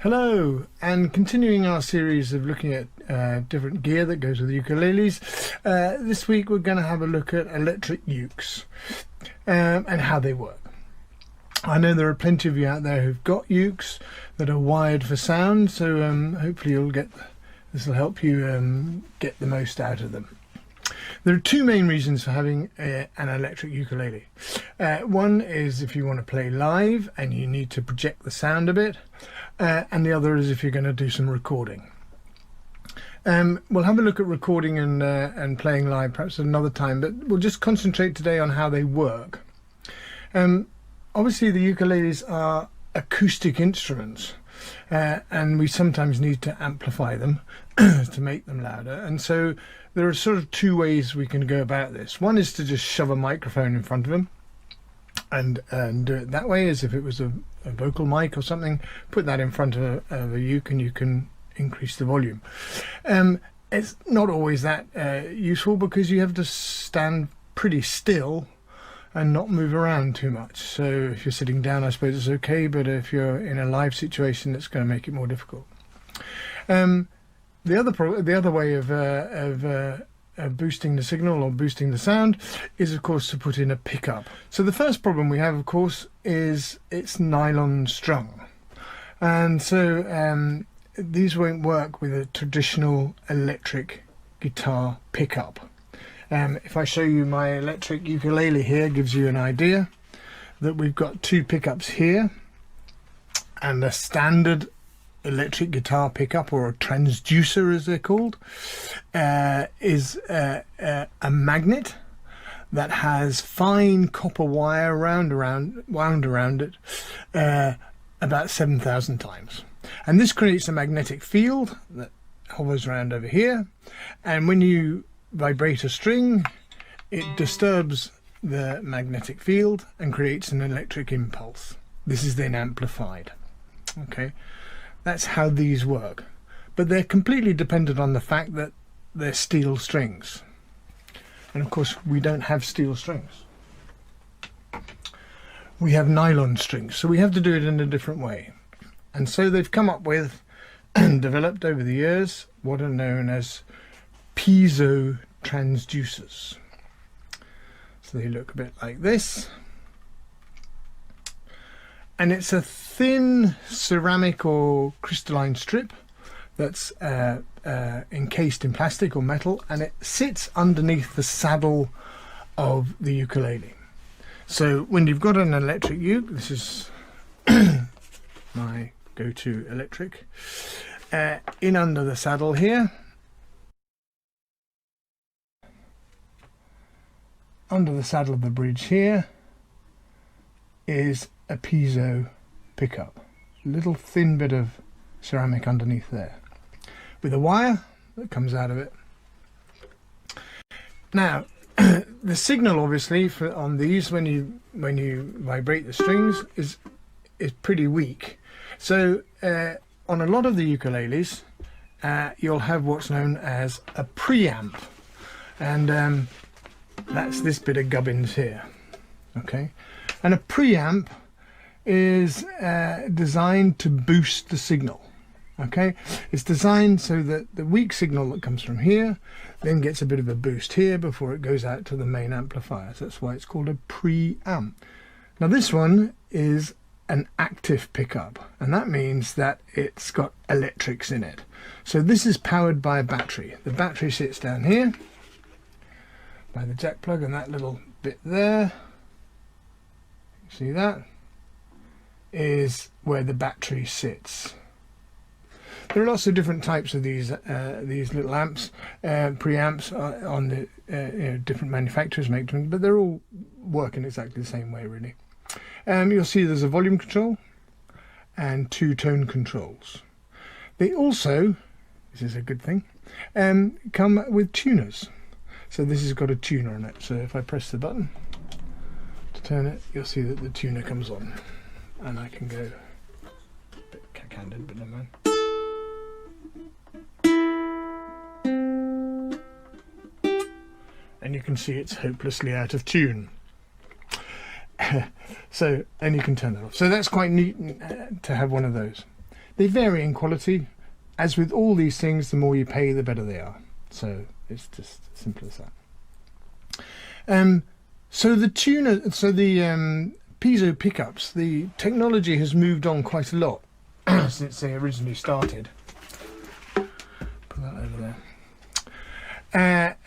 Hello, and continuing our series of looking at different gear that goes with ukuleles, this week we're going to have a look at electric ukes and how they work. I know there are plenty of you out there who've got ukes that are wired for sound, so hopefully this will help you get the most out of them. There are two main reasons for having an electric ukulele. One is if you want to play live and you need to project the sound a bit, and the other is if you're going to do some recording. We'll have a look at recording and playing live perhaps at another time, but we'll just concentrate today on how they work. Obviously the ukuleles are acoustic instruments, and we sometimes need to amplify them to make them louder, and so there are sort of two ways we can go about this. One is to just shove a microphone in front of them and do it that way, as if it was a vocal mic or something. Put that in front of a uke and you can increase the volume. It's not always that useful, because you have to stand pretty still and not move around too much. So if you're sitting down, I suppose it's okay, but if you're in a live situation, it's going to make it more difficult. The other way of boosting the signal or boosting the sound is, of course, to put in a pickup. So the first problem we have, of course, is it's nylon strung, and so these won't work with a traditional electric guitar pickup. If I show you my electric ukulele here, gives you an idea that we've got two pickups here, and a standard electric guitar pickup, or a transducer as they're called, is a magnet that has fine copper wire wound around it about 7,000 times, and this creates a magnetic field that hovers around over here, and when you vibrate a string, it disturbs the magnetic field and creates an electric impulse. This is then amplified. Okay, that's how these work, but they're completely dependent on the fact that they're steel strings, and of course we don't have steel strings, we have nylon strings, so we have to do it in a different way. And so they've come up with and developed over the years what are known as piezo transducers. So they look a bit like this, and it's a thin ceramic or crystalline strip that's encased in plastic or metal, and it sits underneath the saddle of the ukulele. So when you've got an electric uke, this is my go-to electric, in under the saddle here, under the saddle of the bridge here, is a piezo pickup, a little thin bit of ceramic underneath there, with a wire that comes out of it. Now the signal, obviously, on these, when you vibrate the strings, is pretty weak. So on a lot of the ukuleles, you'll have what's known as a preamp, and that's this bit of gubbins here. Okay, and a preamp is designed to boost the signal. Okay, it's designed so that the weak signal that comes from here then gets a bit of a boost here before it goes out to the main amplifier. So that's why it's called a preamp. Now this one is an active pickup, and that means that it's got electrics in it. So this is powered by a battery. The battery sits down here by the jack plug, and that little bit there, see, that is where the battery sits. There are lots of different types of these little amps, preamps on the different manufacturers make them, but they're all working exactly the same way, really. You'll see there's a volume control and two tone controls. They also, this is a good thing, come with tuners. So this has got a tuner on it, so if I press the button to turn it, you'll see that the tuner comes on, and I can go a bit cack-handed, but never mind. And you can see it's hopelessly out of tune. So, and you can turn that off. So that's quite neat to have one of those. They vary in quality. As with all these things, the more you pay, the better they are. So it's just simple as that. So the piezo pickups, the technology has moved on quite a lot since they originally started. Put that over there.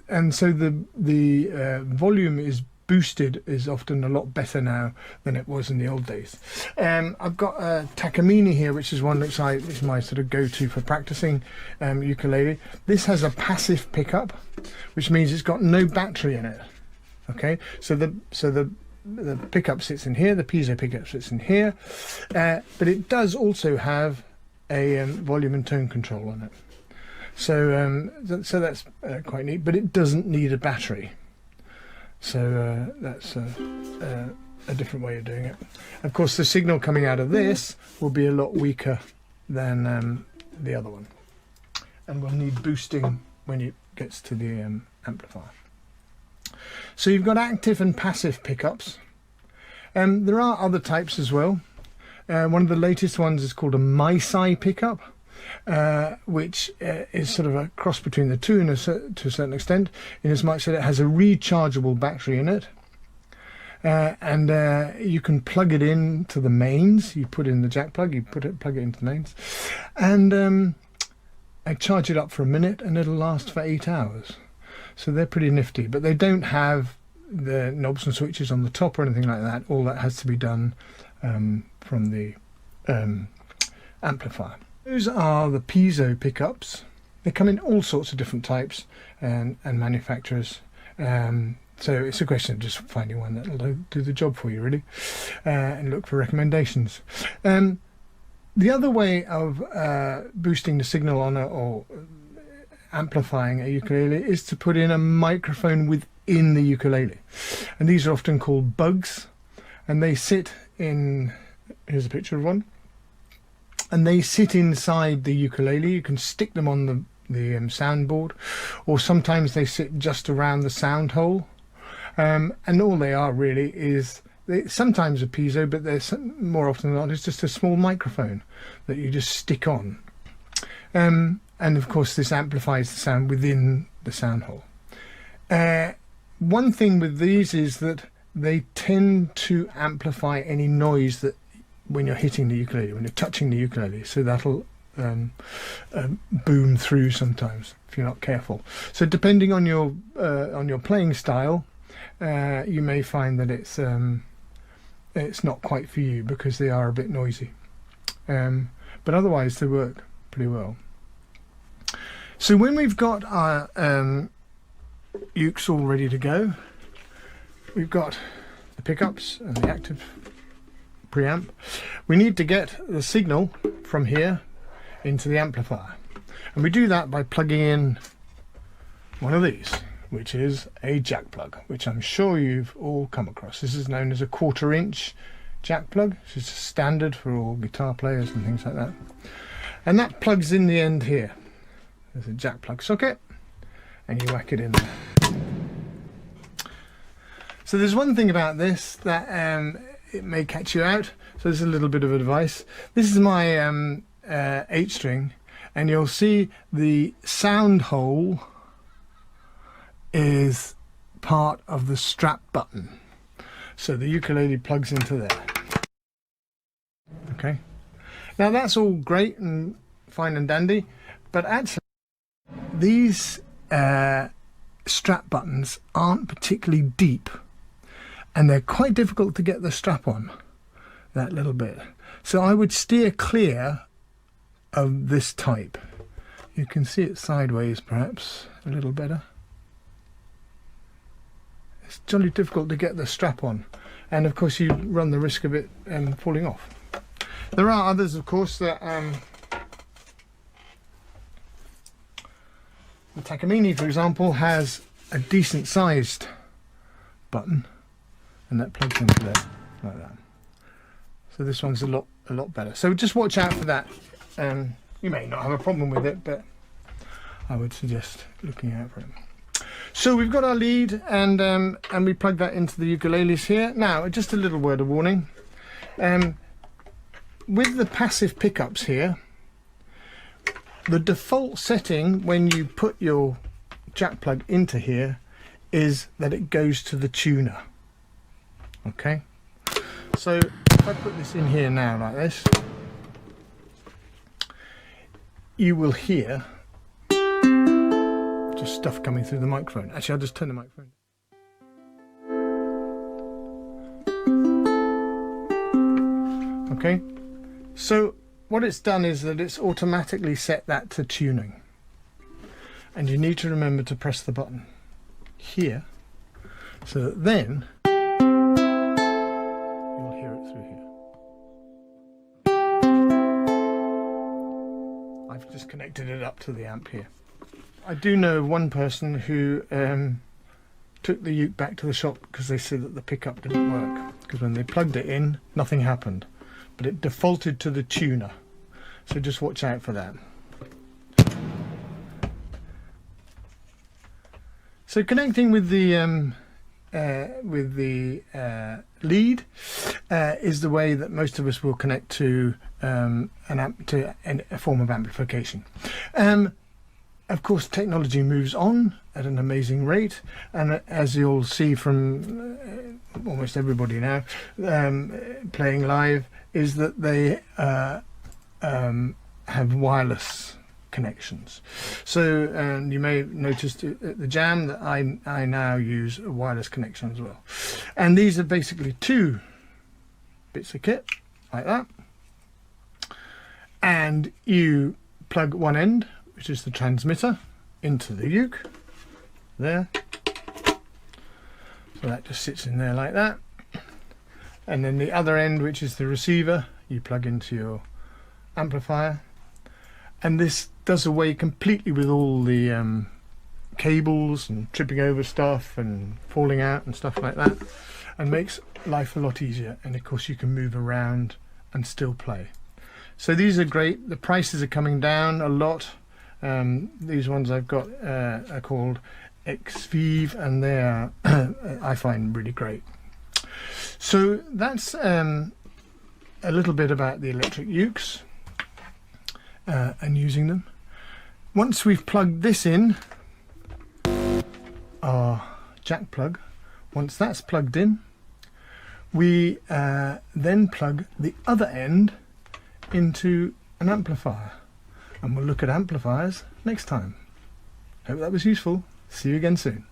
And so the volume is boosted is often a lot better now than it was in the old days. I've got a Takamine here, which is one which is my sort of go-to for practicing ukulele. This has a passive pickup, which means it's got no battery in it. Okay, so the pickup sits in here, the piezo pickup sits in here, but it does also have a volume and tone control on it. So that's quite neat, but it doesn't need a battery. So that's a different way of doing it. Of course, the signal coming out of this will be a lot weaker than the other one, and will need boosting when it gets to the amplifier. So you've got active and passive pickups. There are other types as well. One of the latest ones is called a MySci pickup, which is sort of a cross between the two to a certain extent, in as much that it has a rechargeable battery in it. And you can plug it in to the mains. You put in the jack plug, plug it into the mains, and I charge it up for a minute, and it'll last for 8 hours. So they're pretty nifty, but they don't have the knobs and switches on the top or anything like that. All that has to be done from the amplifier. Those are the piezo pickups. They come in all sorts of different types and manufacturers. So it's a question of just finding one that'll do the job for you, really, and look for recommendations. The other way of boosting the signal on or amplifying a ukulele is to put in a microphone within the ukulele, and these are often called bugs, and they sit in, here's a picture of one, and they sit inside the ukulele. You can stick them on the soundboard, or sometimes they sit just around the sound hole, and all they are really is sometimes a piezo, but there's more often than not it's just a small microphone that you just stick on. And of course this amplifies the sound within the sound hole. One thing with these is that they tend to amplify any noise that when you're hitting the ukulele, when you're touching the ukulele, so that'll boom through sometimes if you're not careful. So depending on your playing style, you may find that it's not quite for you because they are a bit noisy, but otherwise they work pretty well. So when we've got our ukes all ready to go, we've got the pickups and the active preamp. We need to get the signal from here into the amplifier, and we do that by plugging in one of these, which is a jack plug, which I'm sure you've all come across. This is known as a 1/4 inch jack plug, which is standard for all guitar players and things like that, and that plugs in the end here. There's a jack plug socket, and you whack it in there. So there's one thing about this that it may catch you out, so there's a little bit of advice. This is my 8-string, and you'll see the sound hole is part of the strap button, so the ukulele plugs into there. Okay, now that's all great and fine and dandy, but actually these strap buttons aren't particularly deep, and they're quite difficult to get the strap on that little bit, so I would steer clear of this type. You can see it sideways perhaps a little better. It's jolly difficult to get the strap on, and of course you run the risk of it falling off. There are others, of course, that the Takamine, for example, has a decent sized button, and that plugs into there like that. So this one's a lot better. So just watch out for that. You may not have a problem with it, but I would suggest looking out for it. So we've got our lead, and we plug that into the ukuleles here. Now, just a little word of warning. with the passive pickups here, the default setting when you put your jack plug into here is that it goes to the tuner. Okay, so if I put this in here now like this, you will hear just stuff coming through the microphone. Actually, I'll just turn the microphone. Okay, so what it's done is that it's automatically set that to tuning, and you need to remember to press the button here so that then you'll hear it through here. I've just connected it up to the amp here. I do know one person who took the Uke back to the shop because they said that the pickup didn't work, because when they plugged it in nothing happened, but it defaulted to the tuner. So just watch out for that. So connecting with the lead is the way that most of us will connect to an amp, to a form of amplification. Of course, technology moves on at an amazing rate, and as you'll see from almost everybody now playing live, is that they have wireless connections. So you may have noticed at the Jam that I now use a wireless connection as well. And these are basically two bits of kit like that, and you plug one end, which is the transmitter, into the Uke there. So that just sits in there like that, and then the other end, which is the receiver, you plug into your amplifier, and this does away completely with all the cables and tripping over stuff and falling out and stuff like that, and makes life a lot easier. And of course you can move around and still play. So these are great. The prices are coming down a lot. These ones I've got are called Xvive, and they are I find really great. So that's a little bit about the electric Ukes and using them. Once we've plugged this in, our jack plug, once that's plugged in, we then plug the other end into an amplifier, and we'll look at amplifiers next time. Hope that was useful. See you again soon.